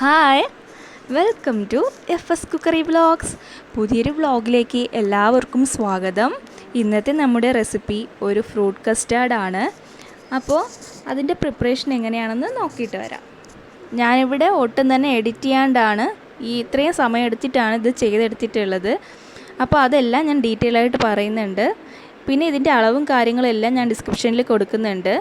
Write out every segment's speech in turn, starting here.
Hi, welcome to fscookeryvlogs. പുതിയൊരു വ്ളോഗിലേക്ക് എല്ലാവർക്കും സ്വാഗതം. ഇന്നത്തെ നമ്മുടെ റെസിപ്പി ഒരു ഫ്രൂട്ട് കസ്റ്റാർഡാണ്. അപ്പോൾ അതിൻ്റെ പ്രിപ്പറേഷൻ എങ്ങനെയാണെന്ന് നോക്കിയിട്ട് വരാം. ഞാനിവിടെ ഒട്ടും തന്നെ എഡിറ്റ് ചെയ്യാണ്ടാണ് ഇത്രയും സമയം എടുത്തിട്ടാണ് ഇത് ചെയ്തെടുത്തിട്ടുള്ളത്. അപ്പോൾ അതെല്ലാം ഞാൻ ഡീറ്റെയിൽ ആയിട്ട് പറയുന്നുണ്ട്. പിന്നെ ഇതിൻ്റെ അളവും കാര്യങ്ങളെല്ലാം ഞാൻ ഡിസ്ക്രിപ്ഷനിൽ കൊടുക്കുന്നുണ്ട്.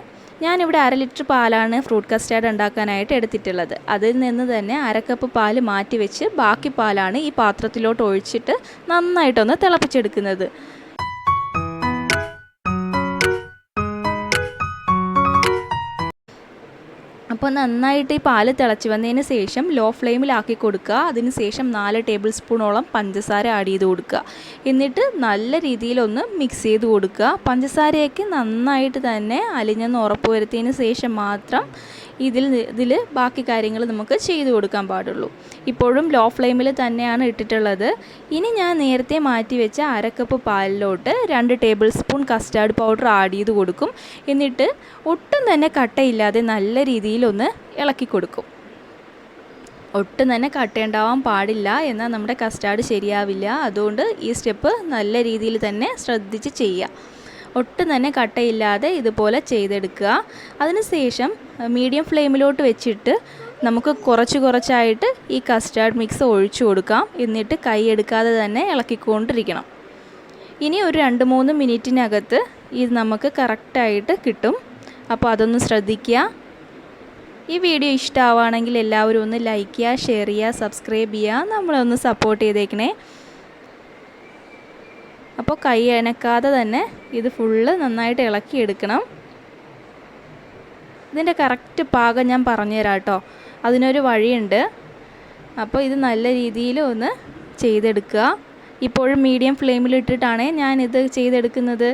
ഞാനിവിടെ 1/2 ലിറ്റർ പാലാണ് ഫ്രൂട്ട് കസ്റ്റാർഡ് ഉണ്ടാക്കാനായിട്ട് എടുത്തിട്ടുള്ളത്. അതിൽ നിന്ന് തന്നെ 1/2 കപ്പ് പാല് മാറ്റി വെച്ച് ബാക്കി പാലാണ് ഈ പാത്രത്തിലോട്ട് ഒഴിച്ചിട്ട് നന്നായിട്ടൊന്ന് തിളപ്പിച്ചെടുക്കുന്നത്. അപ്പോൾ നന്നായിട്ട് ഈ പാല് തിളച്ച് വന്നതിന് ശേഷം ലോ ഫ്ലെയിമിലാക്കി കൊടുക്കുക. അതിന് ശേഷം 4 ടേബിൾ സ്പൂണോളം പഞ്ചസാര ആഡ് ചെയ്ത് കൊടുക്കുക. എന്നിട്ട് നല്ല രീതിയിലൊന്ന് മിക്സ് ചെയ്ത് കൊടുക്കുക. പഞ്ചസാരയൊക്കെ നന്നായിട്ട് തന്നെ അലിഞ്ഞെന്ന് ഉറപ്പ് വരുത്തിയതിന് ശേഷം മാത്രം ഇതിൽ ബാക്കി കാര്യങ്ങൾ നമുക്ക് ചെയ്ത് കൊടുക്കാൻ പാടുള്ളൂ. ഇപ്പോഴും ലോ ഫ്ലെയിമിൽ തന്നെയാണ് ഇട്ടിട്ടുള്ളത്. ഇനി ഞാൻ നേരത്തെ മാറ്റി വെച്ച 1/2 കപ്പ് പാലിലോട്ട് 2 tablespoon custard powder add ചെയ്ത് കൊടുക്കും. എന്നിട്ട് ഒട്ടും തന്നെ കട്ടയില്ലാതെ നല്ല രീതിയിലൊന്ന് ഇളക്കി കൊടുക്കും. ഒട്ടും തന്നെ കട്ടയുണ്ടാവാൻ പാടില്ല, എന്നാൽ നമ്മുടെ കസ്റ്റാർഡ് ശരിയാവില്ല. അതുകൊണ്ട് ഈ സ്റ്റെപ്പ് നല്ല രീതിയിൽ തന്നെ ശ്രദ്ധിച്ച് ചെയ്യുക. ഒട്ടും തന്നെ കട്ടയില്ലാതെ ഇതുപോലെ ചെയ്തെടുക്കുക. അതിനുശേഷം മീഡിയം ഫ്ലെയിമിലോട്ട് വെച്ചിട്ട് നമുക്ക് കുറച്ചായിട്ട് ഈ കസ്റ്റാർഡ് മിക്സ് ഒഴിച്ചു കൊടുക്കാം. എന്നിട്ട് കൈ എടുക്കാതെ തന്നെ ഇളക്കിക്കൊണ്ടിരിക്കണം. ഇനി ഒരു 2-3 മിനിറ്റിനകത്ത് ഇത് നമുക്ക് കറക്റ്റായിട്ട് കിട്ടും. അപ്പോൾ അതൊന്ന് ശ്രദ്ധിക്കുക. ഈ വീഡിയോ ഇഷ്ടമാവുകയാണെങ്കിൽ എല്ലാവരും ഒന്ന് ലൈക്ക് ചെയ്യുക, ഷെയർ ചെയ്യുക, സബ്സ്ക്രൈബ് ചെയ്യുക. നമ്മളൊന്ന് സപ്പോർട്ട് ചെയ്തേക്കണേ. അപ്പോൾ കൈ അനക്കാതെ തന്നെ ഇത് ഫുള്ള് നന്നായിട്ട് ഇളക്കിയെടുക്കണം. ഇതിൻ്റെ കറക്റ്റ് പാകം ഞാൻ പറഞ്ഞുതരാം കേട്ടോ. അതിനൊരു വഴിയുണ്ട്. അപ്പോൾ ഇത് നല്ല രീതിയിൽ ഒന്ന് ചെയ്തെടുക്കുക. ഇപ്പോഴും മീഡിയം ഫ്ലെയിമിലിട്ടിട്ടാണ് ഞാനിത് ചെയ്തെടുക്കുന്നത്.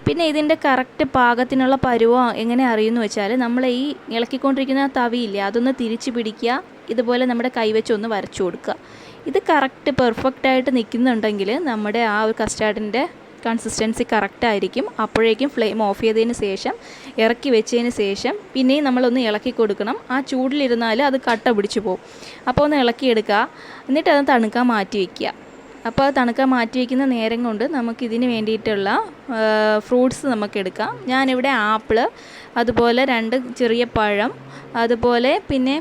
പിന്നെ ഇതിൻ്റെ കറക്റ്റ് പാകത്തിനുള്ള പരുവം എങ്ങനെ അറിയുമെന്ന് വെച്ചാൽ, നമ്മൾ ഈ ഇളക്കിക്കൊണ്ടിരിക്കുന്ന തവിയില്ലേ, അതൊന്ന് തിരിച്ച് പിടിക്കുക. ഇതുപോലെ നമ്മുടെ കൈവച്ചൊന്ന് വരച്ചു കൊടുക്കുക. ഇത് കറക്റ്റ് പെർഫെക്റ്റായിട്ട് നിൽക്കുന്നുണ്ടെങ്കിൽ നമ്മുടെ ആ ഒരു കസ്റ്റാർഡിൻ്റെ കൺസിസ്റ്റൻസി കറക്റ്റായിരിക്കും. അപ്പോഴേക്കും ഫ്ലെയിം ഓഫ് ചെയ്തതിന് ശേഷം ഇറക്കി വെച്ചതിന് ശേഷം പിന്നെയും നമ്മളൊന്ന് ഇളക്കി കൊടുക്കണം. ആ ചൂടിലിരുന്നാൽ അത് കട്ട പിടിച്ചു പോകും. അപ്പോൾ ഒന്ന് ഇളക്കിയെടുക്കുക. എന്നിട്ട് അത് തണുക്കാൻ മാറ്റി വയ്ക്കുക. അപ്പോൾ അത് തണുക്കാൻ മാറ്റി വയ്ക്കുന്ന നേരം കൊണ്ട് നമുക്കിതിന് വേണ്ടിയിട്ടുള്ള ഫ്രൂട്ട്സ് നമുക്കെടുക്കാം. ഞാനിവിടെ ആപ്പിള്, അതുപോലെ 2 ചെറിയ പഴം, അതുപോലെ പിന്നെ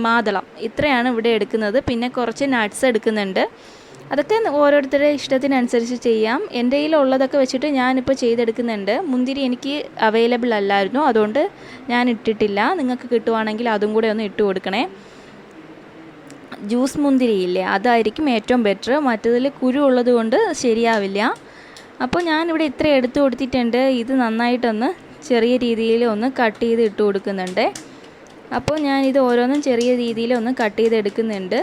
മാതളം, ഇത്രയാണ് ഇവിടെ എടുക്കുന്നത്. പിന്നെ കുറച്ച് നട്ട്സ് എടുക്കുന്നുണ്ട്. അതൊക്കെ ഓരോരുത്തരുടെ ഇഷ്ടത്തിനനുസരിച്ച് ചെയ്യാം. എൻ്റെ കയ്യിലുള്ളതൊക്കെ വെച്ചിട്ട് ഞാനിപ്പോൾ ചെയ്തെടുക്കുന്നുണ്ട്. മുന്തിരി എനിക്ക് അവൈലബിൾ അല്ലായിരുന്നു, അതുകൊണ്ട് ഞാൻ ഇട്ടിട്ടില്ല. നിങ്ങൾക്ക് കിട്ടുവാണെങ്കിൽ അതും കൂടെ ഒന്ന് ഇട്ട് കൊടുക്കണേ. ജ്യൂസ് മുന്തിരിയില്ലേ, അതായിരിക്കും ഏറ്റവും ബെറ്റർ. മറ്റതിൽ കുരു ഉള്ളത് കൊണ്ട് ശരിയാവില്ല. അപ്പോൾ ഞാനിവിടെ ഇത്ര എടുത്തു കൊടുത്തിട്ടുണ്ട്. ഇത് നന്നായിട്ടൊന്ന് ചെറിയ രീതിയിൽ ഒന്ന് കട്ട് ചെയ്ത് ഇട്ട് കൊടുക്കുന്നുണ്ട്. അപ്പോൾ ഞാനിത് ഓരോന്നും ചെറിയ രീതിയിൽ ഒന്ന് കട്ട് ചെയ്ത് എടുക്കുന്നുണ്ട്.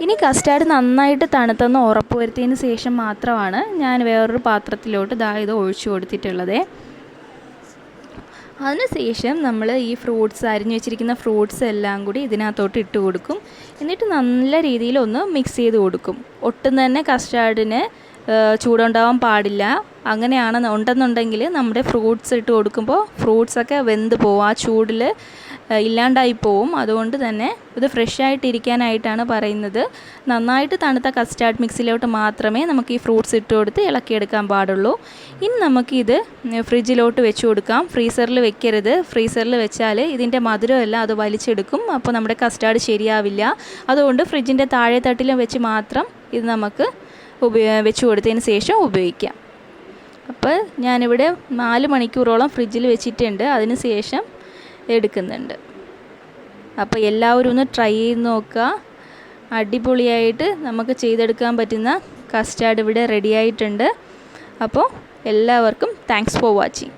ഇനി കസ്റ്റാർഡ് നന്നായിട്ട് തണുത്തെന്ന് ഉറപ്പ് വരുത്തിയതിന് ശേഷം മാത്രമാണ് ഞാൻ വേറൊരു പാത്രത്തിലോട്ട് ഇത് ഒഴിച്ചു കൊടുത്തിട്ടുള്ളത്. അതിനുശേഷം നമ്മൾ ഈ ഫ്രൂട്ട്സ് അരിഞ്ഞു വെച്ചിരിക്കുന്ന ഫ്രൂട്ട്സ് എല്ലാം കൂടി ഇതിനകത്തോട്ട് ഇട്ട് കൊടുക്കും. എന്നിട്ട് നല്ല രീതിയിൽ ഒന്ന് മിക്സ് ചെയ്ത് കൊടുക്കും. ഒട്ടും തന്നെ കസ്റ്റാർഡിന് ചൂടുണ്ടാവാൻ പാടില്ല. ഉണ്ടെന്നുണ്ടെങ്കിൽ നമ്മുടെ ഫ്രൂട്ട്സ് ഇട്ട് കൊടുക്കുമ്പോൾ ഫ്രൂട്ട്സൊക്കെ വെന്ത് പോവും, ആ ചൂടിൽ ഇല്ലാണ്ടായി പോവും. അതുകൊണ്ട് തന്നെ ഇത് ഫ്രഷായിട്ടിരിക്കാനായിട്ടാണ് പറയുന്നത്. നന്നായിട്ട് തണുത്ത കസ്റ്റാർഡ് മിക്സിലോട്ട് മാത്രമേ നമുക്ക് ഈ ഫ്രൂട്ട്സ് ഇട്ട് കൊടുത്ത് ഇളക്കിയെടുക്കാൻ പാടുള്ളൂ. ഇനി നമുക്കിത് ഫ്രിഡ്ജിലോട്ട് വെച്ച് കൊടുക്കാം. ഫ്രീസറിൽ വെക്കരുത്. ഫ്രീസറിൽ വെച്ചാൽ ഇതിൻ്റെ മധുരമെല്ലാം അത് വലിച്ചെടുക്കും. അപ്പോൾ നമ്മുടെ കസ്റ്റാർഡ് ശരിയാവില്ല. അതുകൊണ്ട് ഫ്രിഡ്ജിൻ്റെ താഴെ തട്ടിലും വെച്ച് മാത്രം ഇത് നമുക്ക് വെച്ച് കൊടുത്തതിന് ശേഷം ഉപയോഗിക്കാം. അപ്പോൾ ഞാനിവിടെ 4 മണിക്കൂറോളം ഫ്രിഡ്ജിൽ വെച്ചിട്ടുണ്ട്. അതിന് ശേഷം എടുക്കുന്നുണ്ട്. അപ്പോൾ എല്ലാവരും ഒന്ന് ട്രൈ ചെയ്ത് നോക്കുക. അടിപൊളിയായിട്ട് നമുക്ക് ചെയ്തെടുക്കാൻ പറ്റുന്ന കസ്റ്റാർഡ് ഇവിടെ റെഡി ആയിട്ടുണ്ട്. അപ്പോൾ എല്ലാവർക്കും താങ്ക്സ് ഫോർ വാച്ചിങ്.